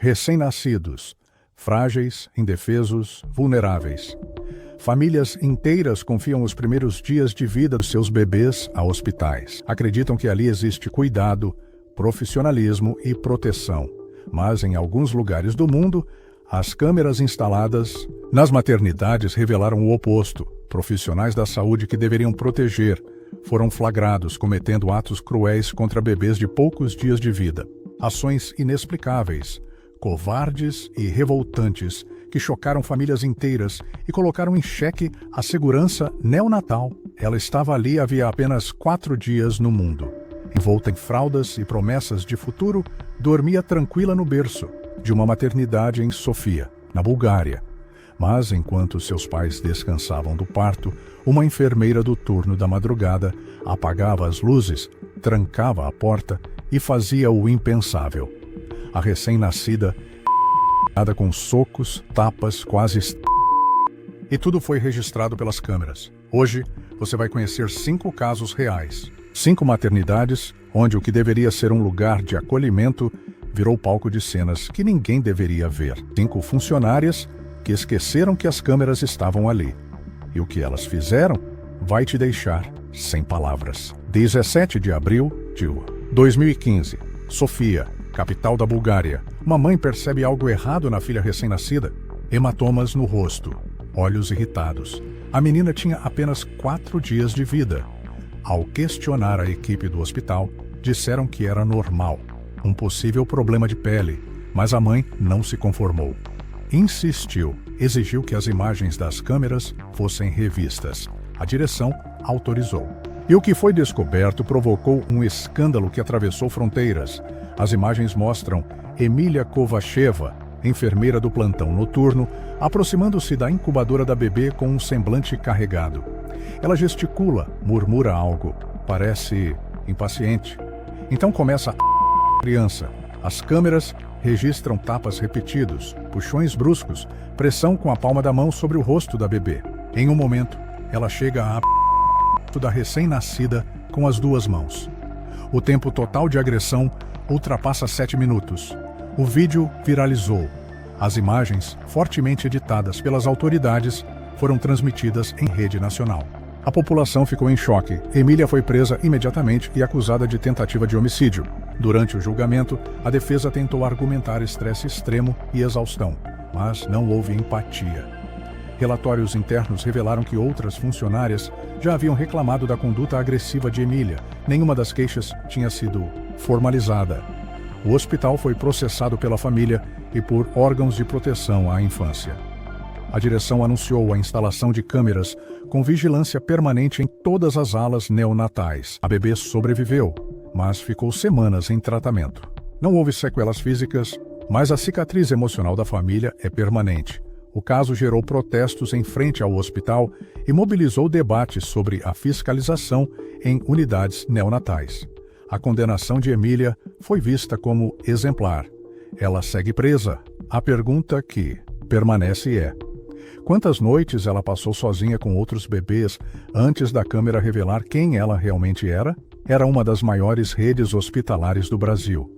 Recém-nascidos, frágeis, indefesos, vulneráveis. Famílias inteiras confiam os primeiros dias de vida dos seus bebês a hospitais. Acreditam que ali existe cuidado, profissionalismo e proteção. Mas em alguns lugares do mundo, as câmeras instaladas nas maternidades revelaram o oposto. Profissionais da saúde que deveriam proteger foram flagrados cometendo atos cruéis contra bebês de poucos dias de vida. Ações inexplicáveis, covardes e revoltantes que chocaram famílias inteiras e colocaram em xeque a segurança neonatal. Ela estava ali havia apenas 4 dias no mundo. Envolta em fraldas e promessas de futuro, dormia tranquila no berço de uma maternidade em Sofia, na Bulgária. Mas, enquanto seus pais descansavam do parto, uma enfermeira do turno da madrugada apagava as luzes, trancava a porta e fazia o impensável. A recém-nascida, com socos, tapas, quase... E tudo foi registrado pelas câmeras. Hoje, você vai conhecer 5 casos reais. 5 maternidades, onde o que deveria ser um lugar de acolhimento virou palco de cenas que ninguém deveria ver. 5 funcionárias que esqueceram que as câmeras estavam ali. E o que elas fizeram vai te deixar sem palavras. 17 de abril de 2015. Sofia, capital da Bulgária. Uma mãe percebe algo errado na filha recém-nascida. Hematomas no rosto, olhos irritados. A menina tinha apenas 4 dias de vida. Ao questionar a equipe do hospital, disseram que era normal, um possível problema de pele, mas a mãe não se conformou. Insistiu, exigiu que as imagens das câmeras fossem revistas. A direção autorizou. E o que foi descoberto provocou um escândalo que atravessou fronteiras. As imagens mostram Emília Kovacheva, enfermeira do plantão noturno, aproximando-se da incubadora da bebê com um semblante carregado. Ela gesticula, murmura algo, parece impaciente. Então começa a criança. As câmeras registram tapas repetidos, puxões bruscos, pressão com a palma da mão sobre o rosto da bebê. Em um momento, ela chega a da recém-nascida com as 2 mãos. O tempo total de agressão ultrapassa 7 minutos. O vídeo viralizou. As imagens, fortemente editadas pelas autoridades, foram transmitidas em rede nacional. A população ficou em choque. Emília foi presa imediatamente e acusada de tentativa de homicídio. Durante o julgamento, a defesa tentou argumentar estresse extremo e exaustão, mas não houve empatia. Relatórios internos revelaram que outras funcionárias já haviam reclamado da conduta agressiva de Emília. Nenhuma das queixas tinha sido formalizada. O hospital foi processado pela família e por órgãos de proteção à infância. A direção anunciou a instalação de câmeras com vigilância permanente em todas as alas neonatais. A bebê sobreviveu, mas ficou semanas em tratamento. Não houve sequelas físicas, mas a cicatriz emocional da família é permanente. O caso gerou protestos em frente ao hospital e mobilizou debates sobre a fiscalização em unidades neonatais. A condenação de Emília foi vista como exemplar. Ela segue presa. A pergunta que permanece é: quantas noites ela passou sozinha com outros bebês antes da câmera revelar quem ela realmente era? Era uma das maiores redes hospitalares do Brasil.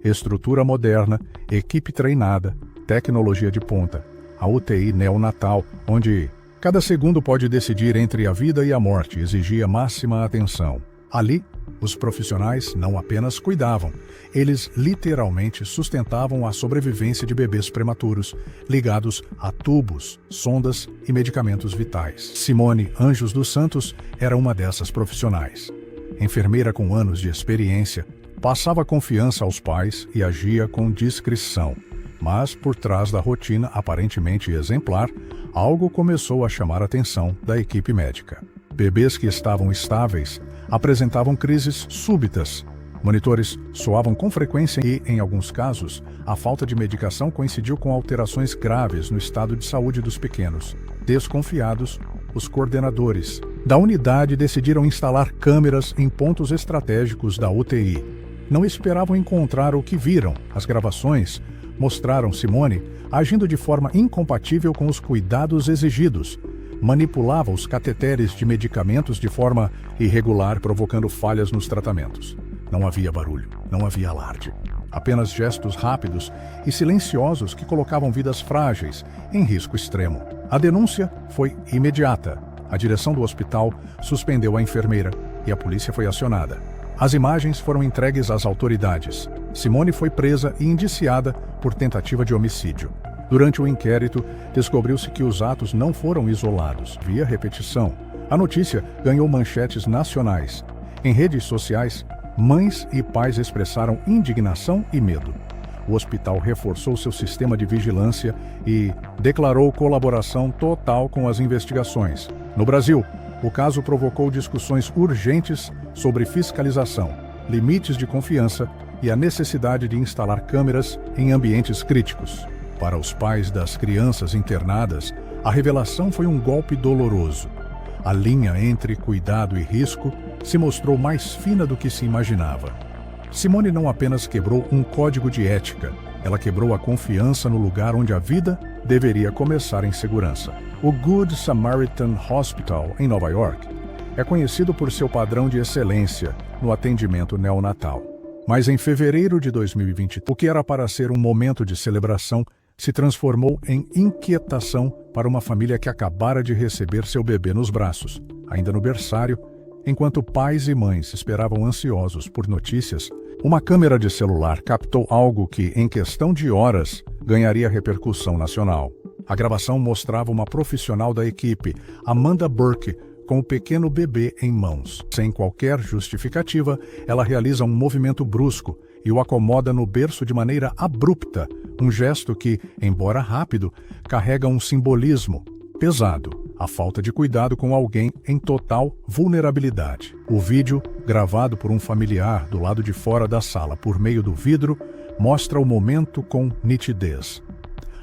Estrutura moderna, equipe treinada, tecnologia de ponta. A UTI neonatal, onde cada segundo pode decidir entre a vida e a morte, exigia máxima atenção. Ali, os profissionais não apenas cuidavam, eles literalmente sustentavam a sobrevivência de bebês prematuros, ligados a tubos, sondas e medicamentos vitais. Simone Anjos dos Santos era uma dessas profissionais. Enfermeira com anos de experiência, passava confiança aos pais e agia com discrição. Mas, por trás da rotina aparentemente exemplar, algo começou a chamar a atenção da equipe médica. Bebês que estavam estáveis apresentavam crises súbitas. Monitores soavam com frequência e, em alguns casos, a falta de medicação coincidiu com alterações graves no estado de saúde dos pequenos. Desconfiados, os coordenadores da unidade decidiram instalar câmeras em pontos estratégicos da UTI. Não esperavam encontrar o que viram. As gravações mostraram Simone agindo de forma incompatível com os cuidados exigidos. Manipulava os cateteres de medicamentos de forma irregular, provocando falhas nos tratamentos. Não havia barulho, não havia alarde. Apenas gestos rápidos e silenciosos que colocavam vidas frágeis em risco extremo. A denúncia foi imediata. A direção do hospital suspendeu a enfermeira e a polícia foi acionada. As imagens foram entregues às autoridades. Simone foi presa e indiciada por tentativa de homicídio. Durante o inquérito, descobriu-se que os atos não foram isolados, via repetição. A notícia ganhou manchetes nacionais. Em redes sociais, mães e pais expressaram indignação e medo. O hospital reforçou seu sistema de vigilância e declarou colaboração total com as investigações. No Brasil, o caso provocou discussões urgentes sobre fiscalização, limites de confiança e a necessidade de instalar câmeras em ambientes críticos. Para os pais das crianças internadas, a revelação foi um golpe doloroso. A linha entre cuidado e risco se mostrou mais fina do que se imaginava. Simone não apenas quebrou um código de ética, ela quebrou a confiança no lugar onde a vida deveria começar em segurança. O Good Samaritan Hospital, em Nova York, é conhecido por seu padrão de excelência no atendimento neonatal. Mas em fevereiro de 2020, o que era para ser um momento de celebração se transformou em inquietação para uma família que acabara de receber seu bebê nos braços. Ainda no berçário, enquanto pais e mães esperavam ansiosos por notícias, uma câmera de celular captou algo que, em questão de horas, ganharia repercussão nacional. A gravação mostrava uma profissional da equipe, Amanda Burke, com o pequeno bebê em mãos. Sem qualquer justificativa, ela realiza um movimento brusco e o acomoda no berço de maneira abrupta, um gesto que, embora rápido, carrega um simbolismo pesado, a falta de cuidado com alguém em total vulnerabilidade. O vídeo, gravado por um familiar do lado de fora da sala por meio do vidro, mostra o momento com nitidez.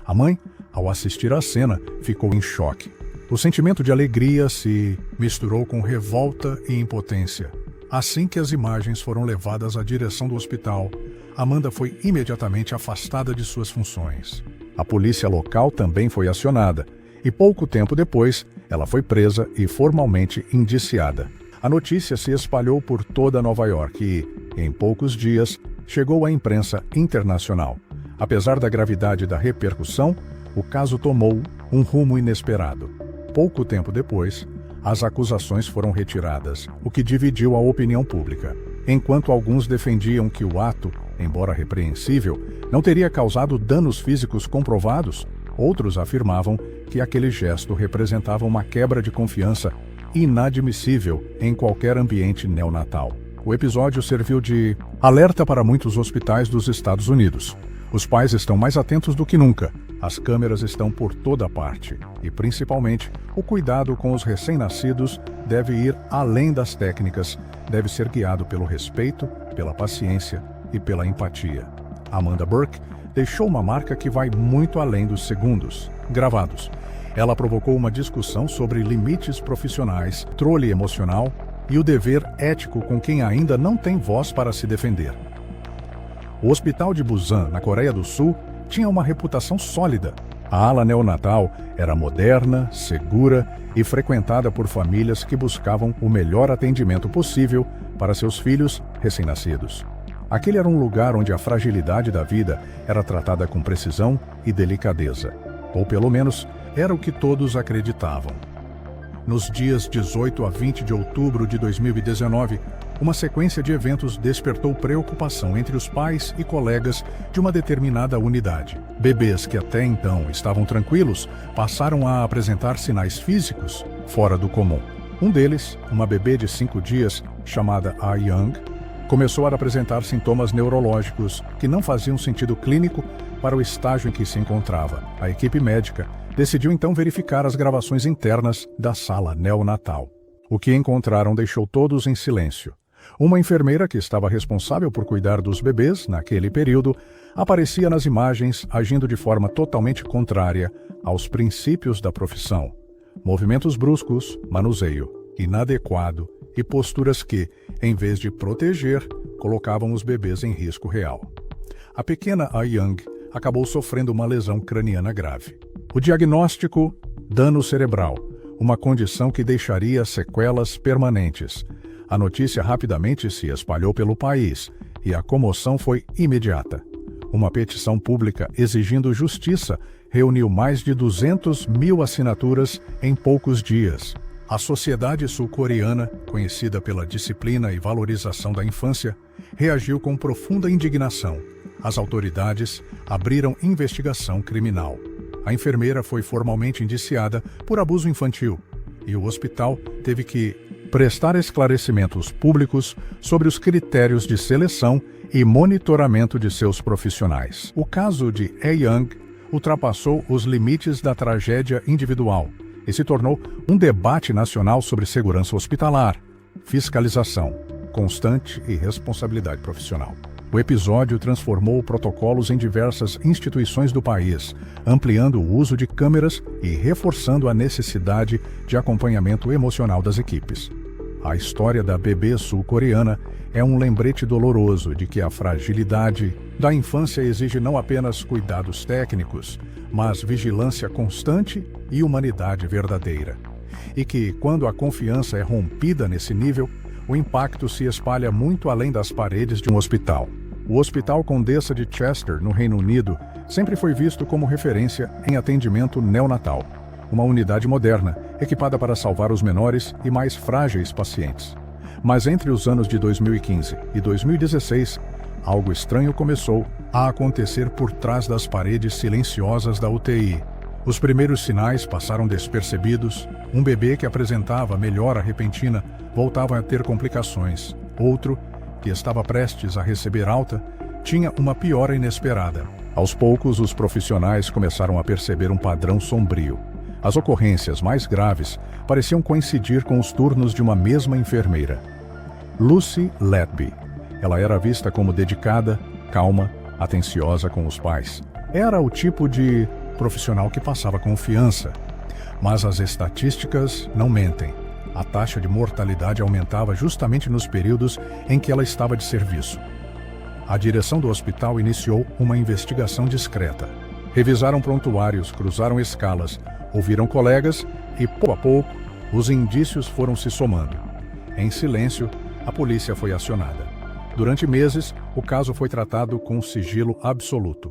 A mãe, ao assistir à cena, ficou em choque. O sentimento de alegria se misturou com revolta e impotência. Assim que as imagens foram levadas à direção do hospital, Amanda foi imediatamente afastada de suas funções. A polícia local também foi acionada, e pouco tempo depois, ela foi presa e formalmente indiciada. A notícia se espalhou por toda Nova York e, em poucos dias, chegou à imprensa internacional. Apesar da gravidade da repercussão, o caso tomou um rumo inesperado. Pouco tempo depois, as acusações foram retiradas, o que dividiu a opinião pública. Enquanto alguns defendiam que o ato, embora repreensível, não teria causado danos físicos comprovados, outros afirmavam que aquele gesto representava uma quebra de confiança inadmissível em qualquer ambiente neonatal. O episódio serviu de alerta para muitos hospitais dos Estados Unidos. Os pais estão mais atentos do que nunca. As câmeras estão por toda parte. E, principalmente, o cuidado com os recém-nascidos deve ir além das técnicas, deve ser guiado pelo respeito, pela paciência e pela empatia. Amanda Burke deixou uma marca que vai muito além dos segundos gravados. Ela provocou uma discussão sobre limites profissionais, controle emocional e o dever ético com quem ainda não tem voz para se defender. O Hospital de Busan, na Coreia do Sul, tinha uma reputação sólida. A ala neonatal era moderna, segura e frequentada por famílias que buscavam o melhor atendimento possível para seus filhos recém-nascidos. Aquele era um lugar onde a fragilidade da vida era tratada com precisão e delicadeza. Ou pelo menos, era o que todos acreditavam. Nos dias 18 a 20 de outubro de 2019, uma sequência de eventos despertou preocupação entre os pais e colegas de uma determinada unidade. Bebês que até então estavam tranquilos passaram a apresentar sinais físicos fora do comum. Um deles, uma bebê de 5 dias, chamada Ah Young, começou a apresentar sintomas neurológicos que não faziam sentido clínico para o estágio em que se encontrava. A equipe médica decidiu então verificar as gravações internas da sala neonatal. O que encontraram deixou todos em silêncio. Uma enfermeira que estava responsável por cuidar dos bebês naquele período aparecia nas imagens agindo de forma totalmente contrária aos princípios da profissão. Movimentos bruscos, manuseio inadequado e posturas que, em vez de proteger, colocavam os bebês em risco real. A pequena Ah Young acabou sofrendo uma lesão craniana grave. O diagnóstico: dano cerebral, uma condição que deixaria sequelas permanentes. A notícia rapidamente se espalhou pelo país e a comoção foi imediata. Uma petição pública exigindo justiça reuniu mais de 200 mil assinaturas em poucos dias. A sociedade sul-coreana, conhecida pela disciplina e valorização da infância, reagiu com profunda indignação. As autoridades abriram investigação criminal. A enfermeira foi formalmente indiciada por abuso infantil e o hospital teve que prestar esclarecimentos públicos sobre os critérios de seleção e monitoramento de seus profissionais. O caso de Ae-young ultrapassou os limites da tragédia individual e se tornou um debate nacional sobre segurança hospitalar, fiscalização constante e responsabilidade profissional. O episódio transformou protocolos em diversas instituições do país, ampliando o uso de câmeras e reforçando a necessidade de acompanhamento emocional das equipes. A história da bebê sul-coreana é um lembrete doloroso de que a fragilidade da infância exige não apenas cuidados técnicos, mas vigilância constante e humanidade verdadeira. E que, quando a confiança é rompida nesse nível, o impacto se espalha muito além das paredes de um hospital. O Hospital Condessa de Chester, no Reino Unido, sempre foi visto como referência em atendimento neonatal, uma unidade moderna, equipada para salvar os menores e mais frágeis pacientes. Mas entre os anos de 2015 e 2016, algo estranho começou a acontecer por trás das paredes silenciosas da UTI. Os primeiros sinais passaram despercebidos. Um bebê que apresentava melhora repentina voltava a ter complicações. Outro, que estava prestes a receber alta, tinha uma piora inesperada. Aos poucos, os profissionais começaram a perceber um padrão sombrio. As ocorrências mais graves pareciam coincidir com os turnos de uma mesma enfermeira. Lucy Letby. Ela era vista como dedicada, calma, atenciosa com os pais. Era o tipo de profissional que passava confiança. Mas as estatísticas não mentem. A taxa de mortalidade aumentava justamente nos períodos em que ela estava de serviço. A direção do hospital iniciou uma investigação discreta. Revisaram prontuários, cruzaram escalas, ouviram colegas e, pouco a pouco, os indícios foram se somando. Em silêncio, a polícia foi acionada. Durante meses, o caso foi tratado com sigilo absoluto.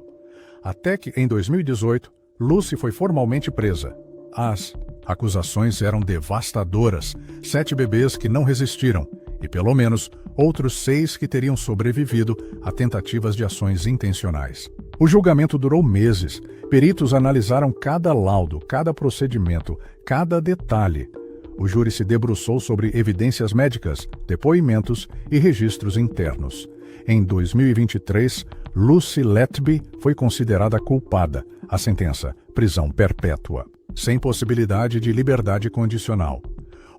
Até que, em 2018, Lucy foi formalmente presa. As acusações eram devastadoras. 7 bebês que não resistiram e, pelo menos, outros 6 que teriam sobrevivido a tentativas de ações intencionais. O julgamento durou meses. Peritos analisaram cada laudo, cada procedimento, cada detalhe. O júri se debruçou sobre evidências médicas, depoimentos e registros internos. Em 2023, Lucy Letby foi considerada culpada. A sentença: prisão perpétua, sem possibilidade de liberdade condicional.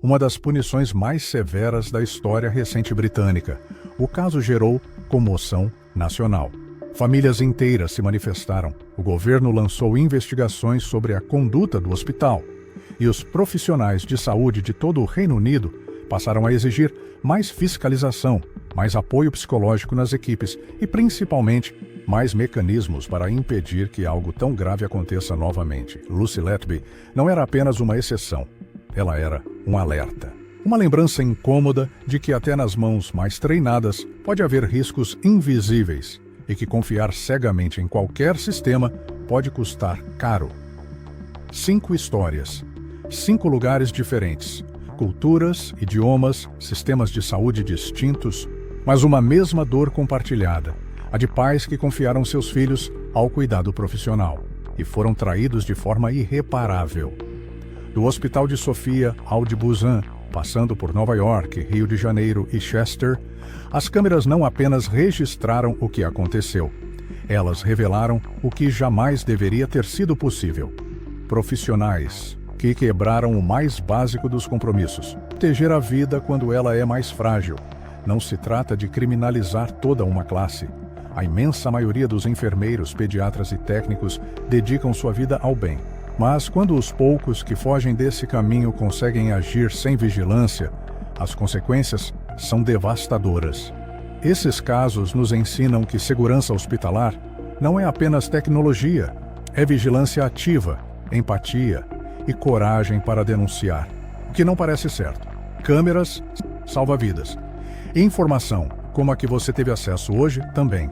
Uma das punições mais severas da história recente britânica. O caso gerou comoção nacional. Famílias inteiras se manifestaram. O governo lançou investigações sobre a conduta do hospital. E os profissionais de saúde de todo o Reino Unido passaram a exigir mais fiscalização, mais apoio psicológico nas equipes e, principalmente, mais mecanismos para impedir que algo tão grave aconteça novamente. Lucy Letby não era apenas uma exceção. Ela era um alerta. Uma lembrança incômoda de que até nas mãos mais treinadas pode haver riscos invisíveis e que confiar cegamente em qualquer sistema pode custar caro. 5 histórias. 5 lugares diferentes. Culturas, idiomas, sistemas de saúde distintos, mas uma mesma dor compartilhada. A de pais que confiaram seus filhos ao cuidado profissional e foram traídos de forma irreparável. Do Hospital de Sofia ao de Busan, passando por Nova York, Rio de Janeiro e Chester, as câmeras não apenas registraram o que aconteceu, elas revelaram o que jamais deveria ter sido possível. Profissionais que quebraram o mais básico dos compromissos: proteger a vida quando ela é mais frágil. Não se trata de criminalizar toda uma classe. A imensa maioria dos enfermeiros, pediatras e técnicos dedicam sua vida ao bem. Mas quando os poucos que fogem desse caminho conseguem agir sem vigilância, as consequências são devastadoras. Esses casos nos ensinam que segurança hospitalar não é apenas tecnologia, é vigilância ativa, empatia e coragem para denunciar, o que não parece certo. Câmeras salva vidas. Informação, como a que você teve acesso hoje, também.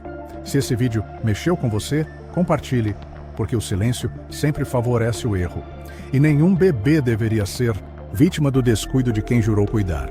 Se esse vídeo mexeu com você, compartilhe, porque o silêncio sempre favorece o erro. E nenhum bebê deveria ser vítima do descuido de quem jurou cuidar.